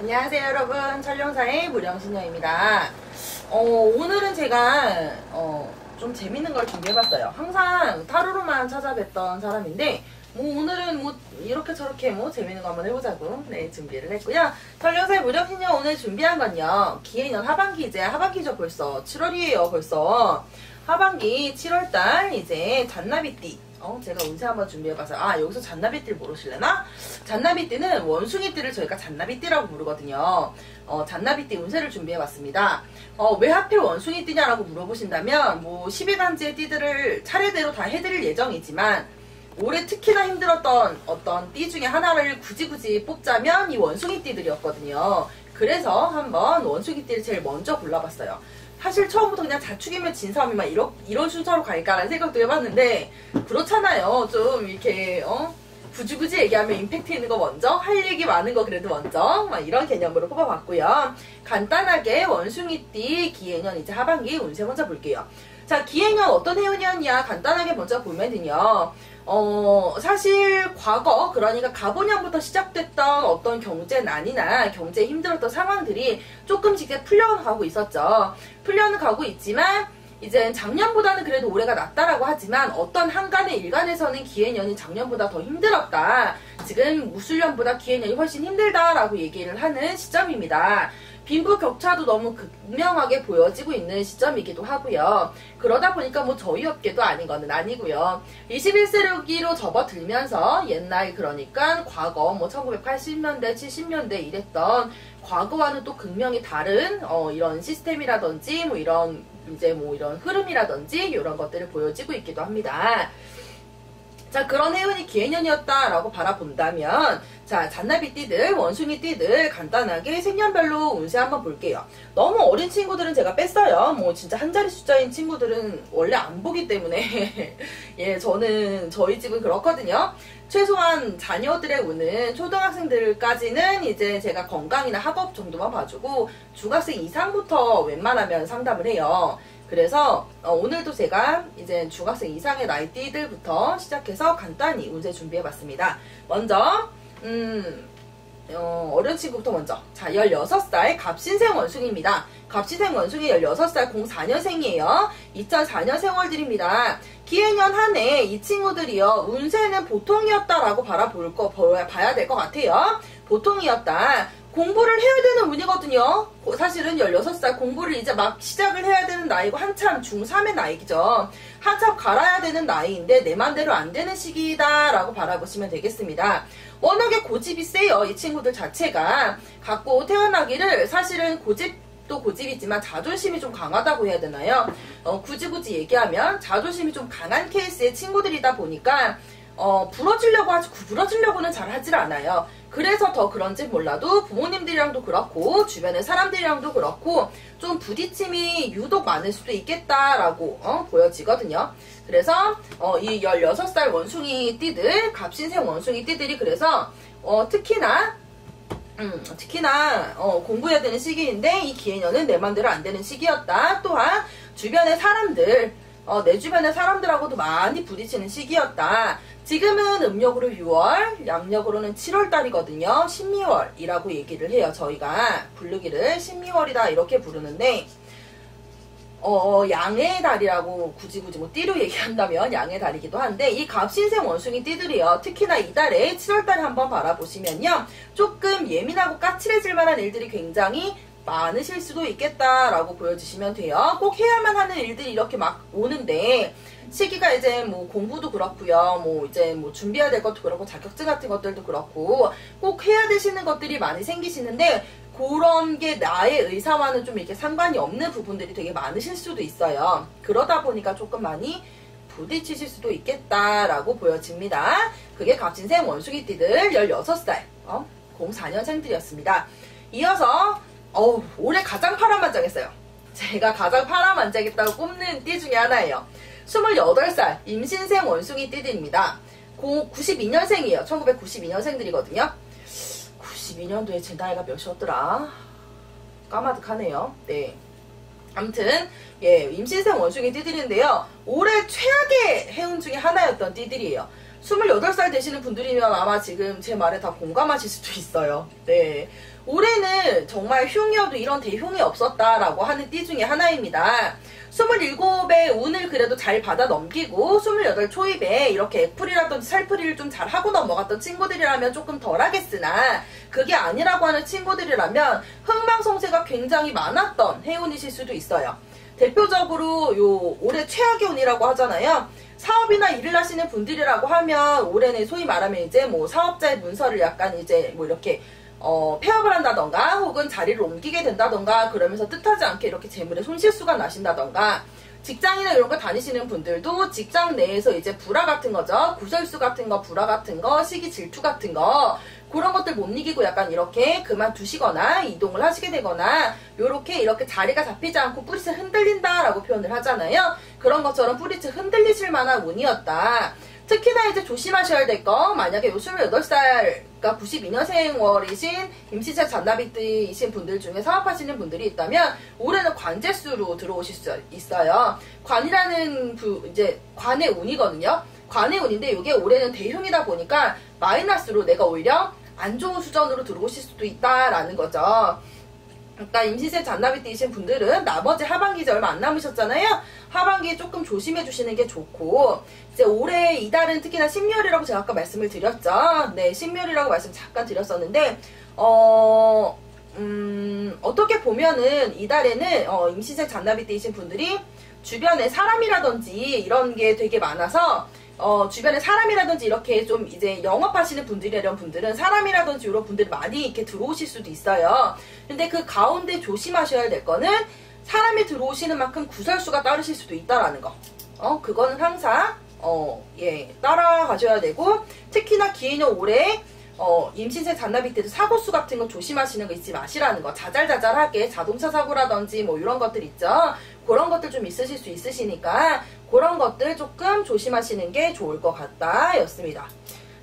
안녕하세요 여러분, 철룡사의 무령신녀입니다. 오늘은 제가 좀 재밌는 걸 준비해봤어요. 항상 타로로만 찾아뵀던 사람인데 오늘은 이렇게 저렇게 재밌는 거 한번 해보자고 준비를 했고요. 철룡사의 무령신녀 오늘 준비한 건요, 기해년 하반기, 이제 하반기죠. 벌써 7월이에요. 벌써 하반기 7월달 이제 잔나비띠, 제가 운세 한번 준비해봐서, 여기서 잔나비띠를 모르실래나? 잔나비띠는 원숭이띠를 저희가 잔나비띠라고 부르거든요. 잔나비띠 운세를 준비해봤습니다. 왜 하필 원숭이띠냐라고 물어보신다면, 10일간지의 띠들을 차례대로 다 해드릴 예정이지만, 올해 특히나 힘들었던 어떤 띠 중에 하나를 굳이 뽑자면 이 원숭이띠들이었거든요. 그래서 한번 원숭이띠를 제일 먼저 골라봤어요. 사실 처음부터 그냥 자축이면 진사오미 막 이런 순서로 갈까라는 생각도 해봤는데, 그렇잖아요. 좀 이렇게 굳이 얘기하면 임팩트 있는 거 먼저, 할 얘기 많은 거 그래도 먼저, 막 이런 개념으로 뽑아봤고요. 간단하게 원숭이띠 기해년 이제 하반기 운세 먼저 볼게요. 자, 기해년 어떤 해운이었냐 간단하게 먼저 보면은요, 사실 과거, 그러니까 가보년부터 시작됐던 어떤 경제난이나 경제에 힘들었던 상황들이 조금씩 이제 풀려가고 있었죠. 풀려는 가고 있지만 이제 작년보다는 그래도 올해가 낫다라고 하지만, 어떤 한간의 일간에서는 기해년이 작년보다 더 힘들었다, 지금 무술년보다 기해년이 훨씬 힘들다라고 얘기를 하는 시점입니다. 빈부격차도 너무 극명하게 보여지고 있는 시점이기도 하고요. 그러다 보니까 저희 업계도 아닌 거는 아니고요. 21세기로 접어들면서 옛날, 그러니까 과거 1980년대 70년대 이랬던 과거와는 또 극명히 다른 이런 시스템이라든지 이런 이런 흐름이라든지 이런 것들을 보여지고 있기도 합니다. 자, 그런 해운이 기해년이었다라고 바라본다면, 자, 잔나비띠들, 원숭이띠들 간단하게 생년별로 운세 한번 볼게요. 너무 어린 친구들은 제가 뺐어요. 진짜 한 자리 숫자인 친구들은 원래 안 보기 때문에 예, 저희 집은 그렇거든요. 최소한 자녀들의 운은 초등학생들까지는 이제 제가 건강이나 학업 정도만 봐주고, 중학생 이상부터 웬만하면 상담을 해요. 그래서 오늘도 제가 이제 중학생 이상의 나이띠들부터 시작해서 간단히 운세 준비해봤습니다. 먼저 어려운 친구부터 먼저. 자, 16살 갑신생 원숭이입니다. 갑신생 원숭이 16살 04년생이에요. 2004년 생월들입니다. 기해년 한 해 이 친구들이요, 운세는 보통이었다라고 봐야 될 것 같아요. 보통이었다. 공부를 해야 되는 운이거든요. 사실은 16살 공부를 이제 막 시작을 해야 되는 나이고, 한참 중3의 나이죠. 한참 갈아야 되는 나이인데 내 맘대로 안 되는 시기다라고 바라보시면 되겠습니다. 워낙에 고집이 세요. 이 친구들 자체가 갖고 태어나기를, 사실은 고집도 고집이지만 자존심이 좀 강하다고 해야 되나요? 굳이 얘기하면 자존심이 좀 강한 케이스의 친구들이다 보니까 부러지려고는 잘 하질 않아요. 그래서 더 그런지 몰라도 부모님들이랑도 그렇고 주변의 사람들이랑도 그렇고 좀 부딪힘이 유독 많을 수도 있겠다라고 보여지거든요. 그래서 이 16살 원숭이 띠들, 갑신생 원숭이 띠들이 그래서 특히나 공부해야 되는 시기인데, 이 기해년은 내 맘대로 안 되는 시기였다. 또한 주변의 사람들, 내 주변의 사람들하고도 많이 부딪히는 시기였다. 지금은 음력으로 6월, 양력으로는 7월달이거든요. 신미월이라고 얘기를 해요. 저희가 부르기를 신미월이다 이렇게 부르는데, 양의 달이라고 굳이 띠로 얘기한다면 양의 달이기도 한데, 이 갑신생 원숭이 띠들이요, 특히나 이달에 7월달에 한번 바라보시면요, 조금 예민하고 까칠해질 만한 일들이 굉장히 많으실 수도 있겠다라고 보여주시면 돼요. 꼭 해야만 하는 일들이 이렇게 막 오는데, 시기가 이제 공부도 그렇고요, 준비해야 될 것도 그렇고, 자격증 같은 것들도 그렇고, 꼭 해야 되시는 것들이 많이 생기시는데, 그런 게 나의 의사와는 좀 이렇게 상관이 없는 부분들이 되게 많으실 수도 있어요. 그러다 보니까 조금 많이 부딪히실 수도 있겠다라고 보여집니다. 그게 갑신생 원숭이띠들 16살 04년생들이었습니다. 이어서 올해 가장 파란만장했어요. 제가 가장 파란만장했다고 꼽는 띠 중에 하나예요. 28살 임신생 원숭이 띠들입니다. 92년생이에요. 1992년생들이거든요. 92년도에 제 나이가 몇이었더라? 까마득하네요. 네. 아무튼 임신생 원숭이 띠들인데요, 올해 최악의 해운 중에 하나였던 띠들이에요. 28살 되시는 분들이면 아마 지금 제 말에 다 공감하실 수도 있어요. 네. 올해는 정말 흉이어도 이런 대흉이 없었다라고 하는 띠 중에 하나입니다. 27의 운을 그래도 잘 받아 넘기고 28 초입에 이렇게 애풀이라든지 살풀이를 좀 잘 하고 넘어갔던 친구들이라면 조금 덜 하겠으나 그게 아니라고 하는 친구들이라면 흥망성쇠가 굉장히 많았던 해운이실 수도 있어요. 대표적으로 요 올해 최악의 운이라고 하잖아요. 사업이나 일을 하시는 분들이라고 하면 올해는 소위 말하면 이제 뭐 사업자의 문서를 약간 이제 뭐 이렇게 폐업을 한다던가 혹은 자리를 옮기게 된다던가 그러면서 뜻하지 않게 이렇게 재물에 손실수가 나신다던가 직장이나 이런 거 다니시는 분들도 직장 내에서 이제 불화 같은 거죠. 구설수 같은 거, 불화 같은 거, 시기 질투 같은 거 그런 것들 못 이기고 약간 이렇게 그만두시거나 이동을 하시게 되거나 요렇게 이렇게 자리가 잡히지 않고 뿌리채 흔들린다라고 표현을 하잖아요. 그런 것처럼 뿌리채 흔들리실 만한 운이었다. 특히나 이제 조심하셔야 될 거 만약에 요 28살 그러니까 92년생월이신 임시제 잔나비띠이신 분들 중에 사업하시는 분들이 있다면 올해는 관제수로 들어오실 수 있어요. 관이라는 이제 관의 운이거든요. 관의 운인데 이게 올해는 대흉이다 보니까 마이너스로 내가 오히려 안 좋은 수전으로 들어오실 수도 있다라는 거죠. 그러니까 임시세 잔나비띠이신 분들은 나머지 하반기 이제 얼마 안 남으셨잖아요. 하반기에 조금 조심해 주시는 게 좋고 이제 올해 이달은 특히나 신묘일이라고 제가 아까 말씀을 드렸죠. 네, 신묘일이라고 말씀 잠깐 드렸었는데 어떻게 보면은 이달에는 임시세 잔나비띠이신 분들이 주변에 사람이라든지 이런 게 되게 많아서 주변에 사람이라든지 이렇게 좀 이제 영업하시는 분들이 이런 분들은 사람이라든지 이런 분들이 많이 이렇게 들어오실 수도 있어요. 근데 그 가운데 조심하셔야 될 거는 사람이 들어오시는 만큼 구설수가 따르실 수도 있다라는 거. 그거는 항상 예, 따라가셔야 되고 특히나 기해년 올해 임신세 잔나비 때도 사고수 같은 거 조심하시는 거 잊지 마시라는 거. 자잘자잘하게 자동차 사고라든지 뭐 이런 것들 있죠. 그런 것들 좀 있으실 수 있으시니까 그런 것들 조금 조심하시는 게 좋을 것 같다 였습니다.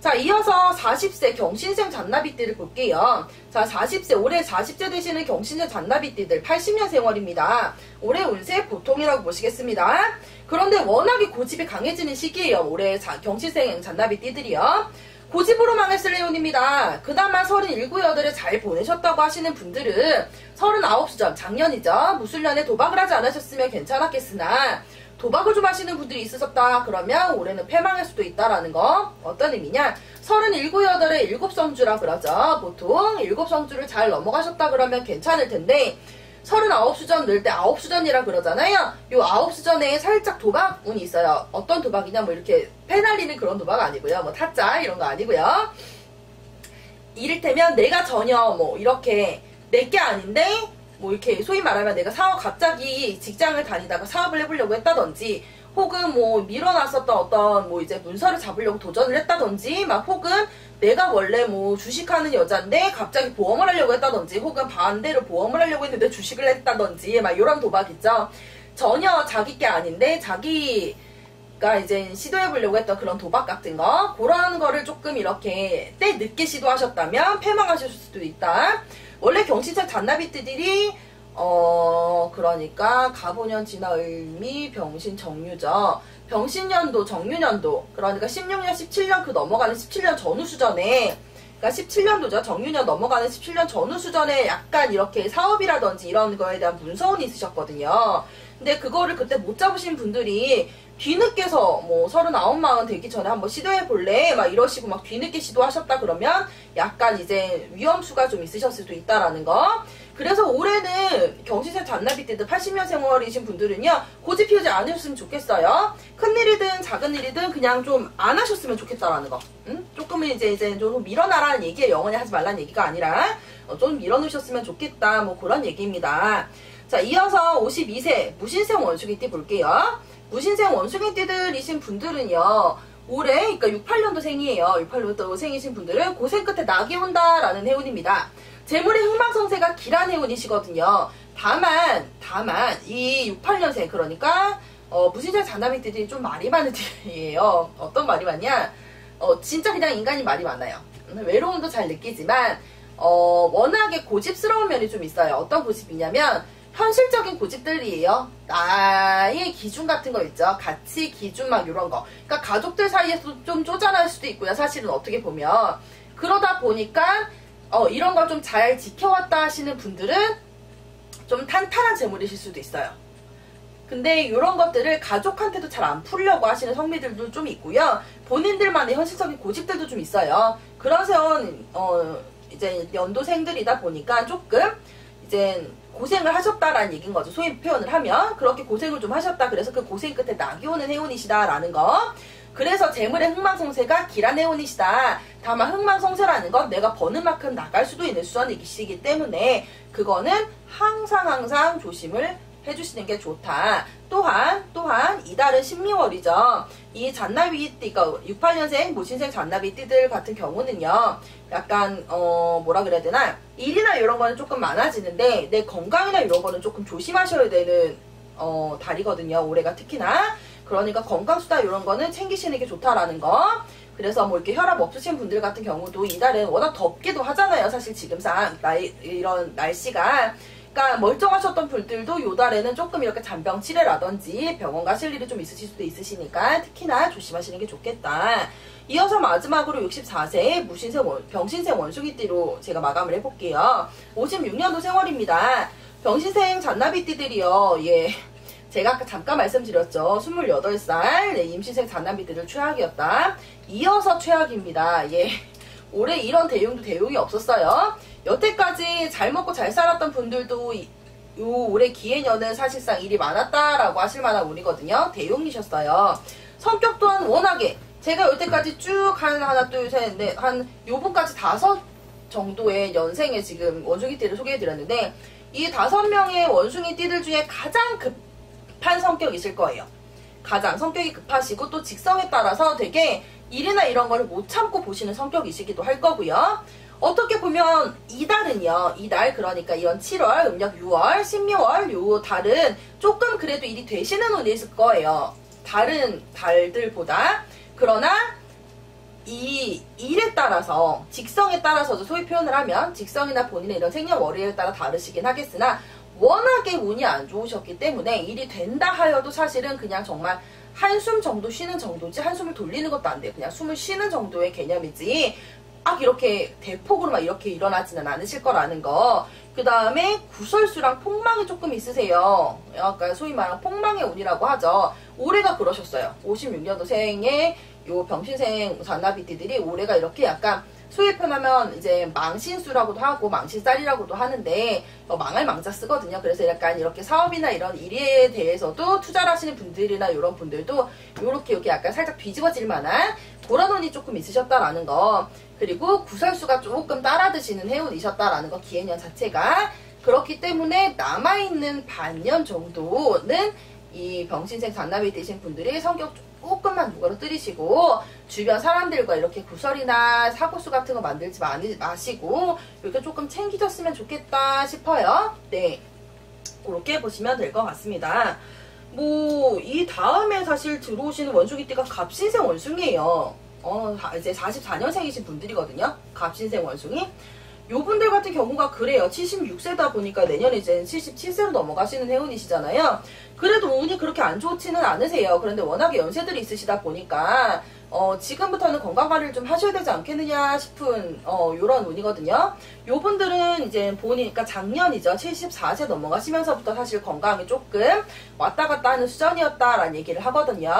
자, 이어서 40세 경신생 잔나비띠를 볼게요. 자, 40세 올해 40세 되시는 경신생 잔나비띠들 80년생월입니다. 올해 운세 보통이라고 보시겠습니다. 그런데 워낙에 고집이 강해지는 시기예요. 올해 경신생 잔나비띠들이요. 고집으로 망했을 레온입니다. 그나마 37, 8에 잘 보내셨다고 하시는 분들은 39수전 작년이죠. 무술년에 도박을 하지 않으셨으면 괜찮았겠으나 도박을 좀 하시는 분들이 있으셨다 그러면 올해는 패망할 수도 있다라는 거. 어떤 의미냐, 37, 8에 7성주라 그러죠. 보통 7성주를 잘 넘어가셨다 그러면 괜찮을 텐데 39수전 넣을 때 9수전이라 그러잖아요. 요 9수전에 살짝 도박 운이 있어요. 어떤 도박이냐, 뭐 이렇게 패 날리는 그런 도박 아니고요. 뭐 타짜 이런 거 아니고요. 이를테면 내가 전혀 뭐 이렇게 내게 아닌데 뭐 이렇게 소위 말하면 내가 갑자기 직장을 다니다가 사업을 해보려고 했다든지 혹은 뭐 밀어놨었던 어떤 뭐 이제 문서를 잡으려고 도전을 했다든지 막 혹은 내가 원래 뭐 주식하는 여잔데 갑자기 보험을 하려고 했다든지 혹은 반대로 보험을 하려고 했는데 주식을 했다든지 막 이런 도박 있죠. 전혀 자기 게 아닌데 자기가 이제 시도해보려고 했던 그런 도박 같은 거, 그런 거를 조금 이렇게 때 늦게 시도하셨다면 패망하실 수도 있다. 원래 경신생 잔나비띠들이 그러니까 가보년 진화을미 병신 정유죠. 병신년도 정유년도 그러니까 16년 17년 그 넘어가는 17년 전후 수전에 그러니까 17년도죠. 정유년 넘어가는 17년 전후 수전에 약간 이렇게 사업이라든지 이런 거에 대한 문서운이 있으셨거든요. 근데 그거를 그때 못 잡으신 분들이 뒤늦게서 뭐 39, 40 되기 전에 한번 시도해볼래? 막 이러시고 막 뒤늦게 시도하셨다 그러면 약간 이제 위험수가 좀 있으셨을 수도 있다라는 거. 그래서 올해는 경신생 잔나비띠들 80년생월이신 분들은요, 고집 피우지 않으셨으면 좋겠어요. 큰일이든 작은 일이든 그냥 좀 안 하셨으면 좋겠다라는 거. 조금은 이제 좀 밀어놔라는 얘기에 영원히 하지 말라는 얘기가 아니라 좀 밀어놓으셨으면 좋겠다, 뭐 그런 얘기입니다. 자, 이어서 52세 무신생 원숭이띠 볼게요. 무신생 원숭이띠들이신 분들은요, 올해 그러니까 68년도 생이에요. 68년도 생이신 분들은 고생 끝에 낙이 온다라는 해운입니다. 재물의 흥망성쇠가 길한 해운이시거든요. 다만 이 68년생 그러니까 무신생 잔나비띠들이 좀 말이 많은 띠예요. 어떤 말이 많냐, 진짜 그냥 인간이 말이 많아요. 외로움도 잘 느끼지만 워낙에 고집스러운 면이 좀 있어요. 어떤 고집이냐면 현실적인 고집들이에요. 나의 기준 같은 거 있죠. 가치, 기준 막 이런 거. 그러니까 가족들 사이에서 좀 쪼잔할 수도 있고요. 사실은 어떻게 보면. 그러다 보니까 이런 걸 좀 잘 지켜왔다 하시는 분들은 좀 탄탄한 재물이실 수도 있어요. 근데 이런 것들을 가족한테도 잘 안 풀려고 하시는 성미들도 좀 있고요. 본인들만의 현실적인 고집들도 좀 있어요. 그래서 이제 연도생들이다 보니까 조금 이제 고생을 하셨다라는 얘기인 거죠. 소위 표현을 하면 그렇게 고생을 좀 하셨다. 그래서 그 고생 끝에 낙이 오는 해운이시다라는 거. 그래서 재물의 흥망성쇠가 길한 해운이시다. 다만 흥망성쇠라는 건 내가 버는 만큼 나갈 수도 있는 수완이시기 때문에 그거는 항상 조심을 해주시는 게 좋다. 또한 이달은 신미월이죠. 이 잔나비띠가 68년생 모신생 잔나비띠들 같은 경우는요. 약간 뭐라 그래야 되나, 일이나 이런 거는 조금 많아지는데 내 건강이나 이런 거는 조금 조심하셔야 되는 달이거든요. 올해가 특히나. 그러니까 건강수다 이런 거는 챙기시는 게 좋다라는 거. 그래서 뭐 이렇게 혈압 없으신 분들 같은 경우도 이달은 워낙 덥기도 하잖아요. 사실 지금상 이런 날씨가. 그러니까 멀쩡하셨던 분들도 요 달에는 조금 이렇게 잔병 치레라든지 병원 가실 일이 좀 있으실 수도 있으시니까 특히나 조심하시는 게 좋겠다. 이어서 마지막으로 64세 병신생 원숭이띠로 제가 마감을 해볼게요. 56년도 생월입니다. 병신생 잔나비띠들이요. 예. 제가 아까 잠깐 말씀드렸죠. 28살 임신생 잔나비띠들 최악이었다. 이어서 최악입니다. 예. 올해 이런 대용이 없었어요. 여태까지 잘 먹고 잘 살았던 분들도 요 올해 기해년은 사실상 일이 많았다라고 하실 만한 운이거든요. 대용이셨어요. 성격 또한 워낙에 제가 여태까지 쭉 하나 둘 셋 넷 한 요번까지 5 정도의 연생에 지금 원숭이띠를 소개해드렸는데 이 5명의 원숭이띠들 중에 가장 급한 성격이실 거예요. 가장 성격이 급하시고 또 직성에 따라서 되게 일이나 이런 거를 못 참고 보시는 성격이시기도 할 거고요. 어떻게 보면 이달은요. 이달 그러니까 이런 7월, 음력 6월, 12월 요 달은 조금 그래도 일이 되시는 운이 있을 거예요. 다른 달들보다. 그러나 이 일에 따라서 직성에 따라서도 소위 표현을 하면 직성이나 본인의 이런 생년월일에 따라 다르시긴 하겠으나 워낙에 운이 안 좋으셨기 때문에 일이 된다 하여도 사실은 그냥 정말 한숨 정도 쉬는 정도지 한숨을 돌리는 것도 안 돼요. 그냥 숨을 쉬는 정도의 개념이지 막 이렇게 대폭으로 막 이렇게 일어나지는 않으실 거라는 거. 그 다음에 구설수랑 폭망이 조금 있으세요. 약간 소위 말하는 폭망의 운이라고 하죠. 올해가 그러셨어요. 56년도생의 요 병신생 잔나비띠들이 올해가 이렇게 약간 소위 표현하면 이제 망신수라고도 하고 망신살이라고도 하는데 망할 망자 쓰거든요. 그래서 약간 이렇게 사업이나 이런 일에 대해서도 투자를 하시는 분들이나 이런 분들도 요렇게 약간 살짝 뒤집어질 만한 그런 운이 조금 있으셨다라는 거. 그리고 구설수가 조금 따라드시는 해운이셨다라는 거. 기해년 자체가. 그렇기 때문에 남아있는 반년 정도는 이 병신생 잔나비 되신 분들이 성격 조금만 누그러뜨리시고 주변 사람들과 이렇게 구설이나 사고수 같은 거 만들지 마시고 이렇게 조금 챙기셨으면 좋겠다 싶어요. 네, 그렇게 보시면 될 것 같습니다. 뭐 이 다음에 사실 들어오시는 원숭이띠가 갑신생 원숭이에요. 이제 44년생이신 분들이거든요. 갑신생 원숭이. 요 분들 같은 경우가 그래요. 76세다 보니까 내년에 이제 77세로 넘어가시는 해운이시잖아요. 그래도 운이 그렇게 안 좋지는 않으세요. 그런데 워낙에 연세들이 있으시다 보니까 지금부터는 건강관리를 좀 하셔야 되지 않겠느냐 싶은 요런 운이거든요. 요 분들은 이제 보니까 작년이죠. 74세 넘어가시면서부터 사실 건강이 조금 왔다 갔다 하는 수준이었다라는 얘기를 하거든요.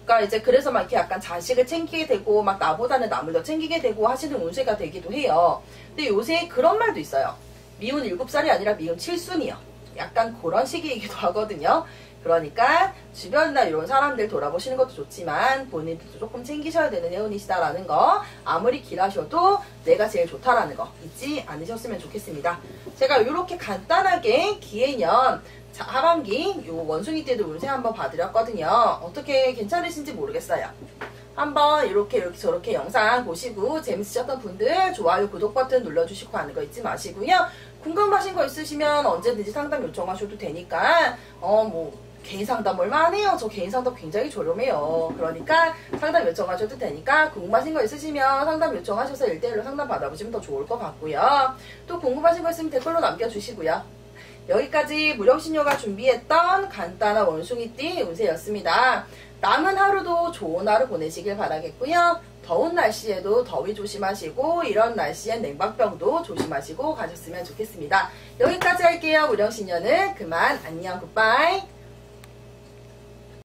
그러니까 이제 그래서 막 이렇게 약간 자식을 챙기게 되고 막 나보다는 남을 더 챙기게 되고 하시는 운세가 되기도 해요. 근데 요새 그런 말도 있어요. 미운 7살이 아니라 미운 7순이요. 약간 그런 시기이기도 하거든요. 그러니까 주변이나 이런 사람들 돌아보시는 것도 좋지만 본인도 조금 챙기셔야 되는 해운이시다라는 거. 아무리 길하셔도 내가 제일 좋다라는 거 잊지 않으셨으면 좋겠습니다. 제가 이렇게 간단하게 기해년 하반기 요 원숭이띠들 운세 한번 봐드렸거든요. 어떻게 괜찮으신지 모르겠어요. 한번 이렇게 저렇게 영상 보시고 재밌으셨던 분들 좋아요 구독 버튼 눌러주시고 하는 거 잊지 마시고요. 궁금하신 거 있으시면 언제든지 상담 요청하셔도 되니까 뭐 개인 상담 얼마 안 해요. 저 개인 상담 굉장히 저렴해요. 그러니까 상담 요청하셔도 되니까 궁금하신 거 있으시면 상담 요청하셔서 1대1로 상담 받아보시면 더 좋을 것 같고요. 또 궁금하신 거 있으면 댓글로 남겨주시고요. 여기까지 무령신녀가 준비했던 간단한 원숭이띠 운세였습니다. 남은 하루도 좋은 하루 보내시길 바라겠고요. 더운 날씨에도 더위 조심하시고 이런 날씨엔 냉방병도 조심하시고 가셨으면 좋겠습니다. 여기까지 할게요. 무령신녀는 그만. 안녕. 굿바이.